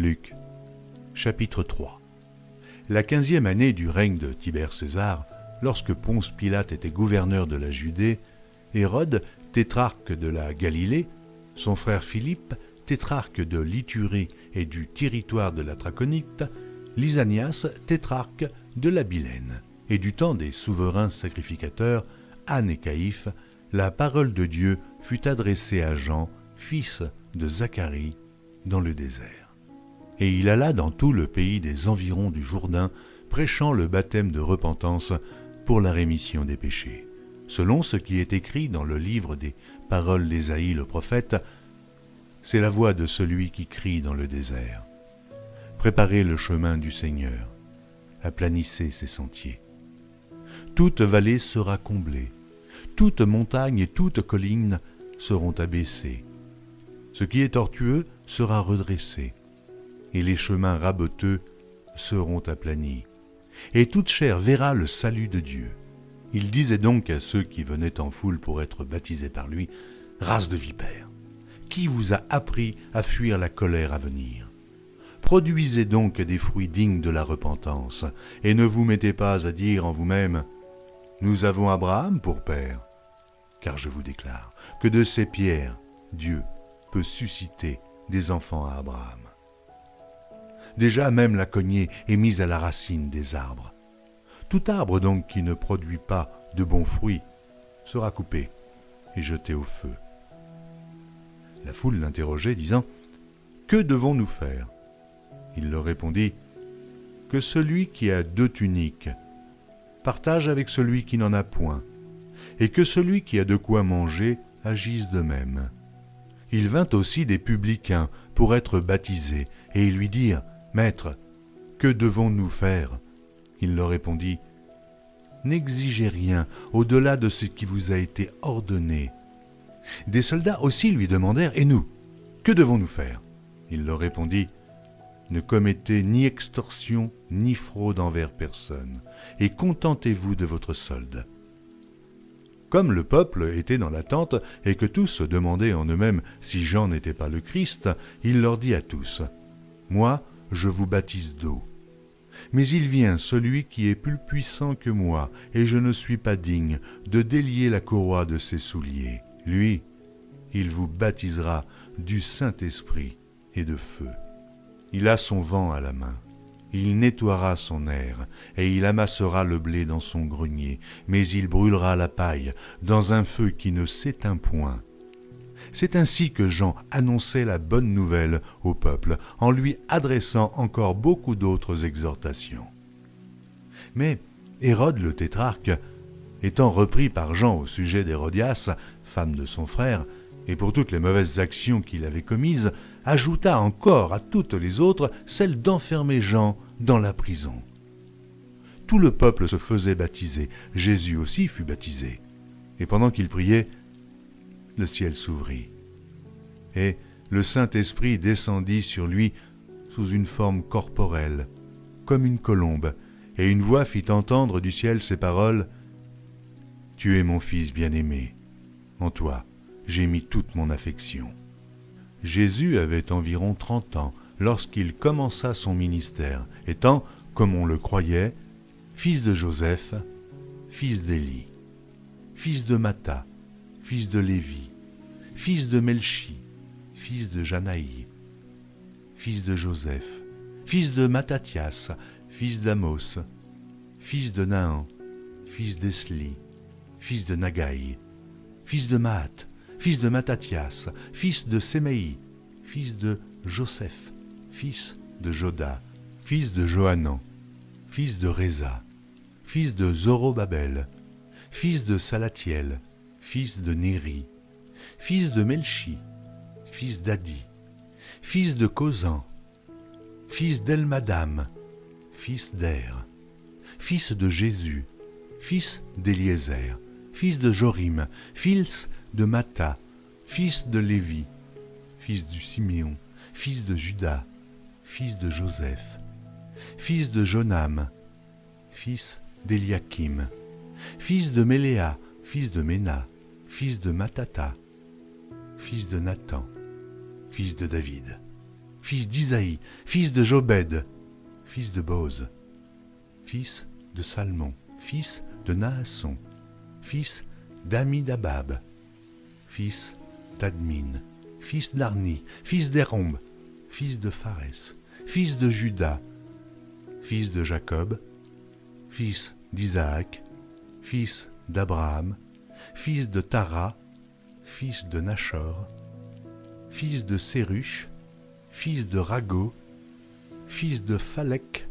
Luc, chapitre 3. La 15e année du règne de Tibère César, lorsque Ponce Pilate était gouverneur de la Judée, Hérode, tétrarque de la Galilée, son frère Philippe, tétrarque de l'Iturie et du territoire de la Traconite, Lysanias, tétrarque de la Bilène, et du temps des souverains sacrificateurs, Anne et Caïphe, la parole de Dieu fut adressée à Jean, fils de Zacharie, dans le désert. Et il alla dans tout le pays des environs du Jourdain, prêchant le baptême de repentance pour la rémission des péchés. Selon ce qui est écrit dans le livre des paroles d'Ésaïe le prophète, c'est la voix de celui qui crie dans le désert. Préparez le chemin du Seigneur, aplanissez ses sentiers. Toute vallée sera comblée, toute montagne et toute colline seront abaissées. Ce qui est tortueux sera redressé, et les chemins raboteux seront aplanis. Et toute chair verra le salut de Dieu. Il disait donc à ceux qui venaient en foule pour être baptisés par lui, « Race de vipères, qui vous a appris à fuir la colère à venir? Produisez donc des fruits dignes de la repentance, et ne vous mettez pas à dire en vous-même, « Nous avons Abraham pour père. » Car je vous déclare que de ces pierres, Dieu peut susciter des enfants à Abraham. Déjà même la cognée est mise à la racine des arbres. Tout arbre donc qui ne produit pas de bons fruits sera coupé et jeté au feu. La foule l'interrogeait, disant, « Que devons-nous faire ?» Il leur répondit, « Que celui qui a 2 tuniques partage avec celui qui n'en a point, et que celui qui a de quoi manger agisse de même. » Il vint aussi des publicains pour être baptisés, et ils lui dirent, « Maître, que devons-nous faire ?» Il leur répondit, « N'exigez rien au-delà de ce qui vous a été ordonné. » Des soldats aussi lui demandèrent, « Et nous, que devons-nous faire ?» Il leur répondit, « Ne commettez ni extorsion ni fraude envers personne, et contentez-vous de votre solde. » Comme le peuple était dans l'attente et que tous se demandaient en eux-mêmes si Jean n'était pas le Christ, il leur dit à tous, « Moi, je vous baptise d'eau. Mais il vient celui qui est plus puissant que moi, et je ne suis pas digne de délier la courroie de ses souliers. Lui, il vous baptisera du Saint-Esprit et de feu. Il a son vent à la main. Il nettoiera son aire, et il amassera le blé dans son grenier, mais il brûlera la paille dans un feu qui ne s'éteint point. » C'est ainsi que Jean annonçait la bonne nouvelle au peuple, en lui adressant encore beaucoup d'autres exhortations. Mais Hérode le tétrarque, étant repris par Jean au sujet d'Hérodias, femme de son frère, et pour toutes les mauvaises actions qu'il avait commises, ajouta encore à toutes les autres celle d'enfermer Jean dans la prison. Tout le peuple se faisait baptiser, Jésus aussi fut baptisé, et pendant qu'il priait, le ciel s'ouvrit, et le Saint-Esprit descendit sur lui sous une forme corporelle, comme une colombe, et une voix fit entendre du ciel ces paroles, « Tu es mon Fils bien-aimé, en toi j'ai mis toute mon affection. » Jésus avait environ 30 ans lorsqu'il commença son ministère, étant, comme on le croyait, fils de Joseph, fils d'Élie, fils de Matha, fils de Lévi, fils de Melchi, fils de Janaï, fils de Joseph, fils de Mattathias, fils d'Amos, fils de Naaman, fils d'Esli, fils de Nagaï, fils de Maat, fils de Mattathias, fils de Séméi, fils de Joseph, fils de Joda, fils de Johanan, fils de Réza, fils de Zorobabel, fils de Salatiel, fils de Néri, fils de Melchi, fils d'Adi, fils de Cozan, fils d'Elmadam, fils d'Er, fils de Jésus, fils d'Éliézer, fils de Jorim, fils de Matha, fils de Lévi, fils du Siméon, fils de Judas, fils de Joseph, fils de Jonam, fils d'Eliakim, fils de Méléa, fils de Ména, fils de Matata, fils de Nathan, fils de David, fils d'Isaïe, fils de Jobed, fils de Boz, fils de Salmon, fils de Naasson, fils d'Amidabab, fils d'Admin, fils d'Arni, fils d'Érombe, fils de Pharès, fils de Juda, fils de Jacob, fils d'Isaac, fils d'Abraham, fils de Tara, fils de Nachor, fils de Séruch, fils de Rago, fils de Phalec,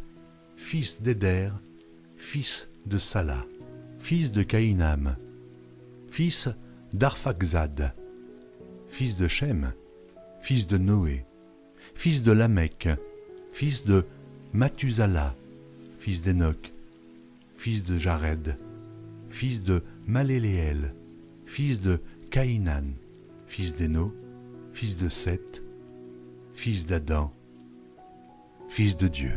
fils d'Éder, fils de Sala, fils de Caïnam, fils d'Arphaxad, fils de Shem, fils de Noé, fils de Lamech, fils de Mathusala, fils d'Enoch, fils de Jared, fils de Maléléel, fils de Caïnan, fils d'Éno, fils de Seth, fils d'Adam, fils de Dieu.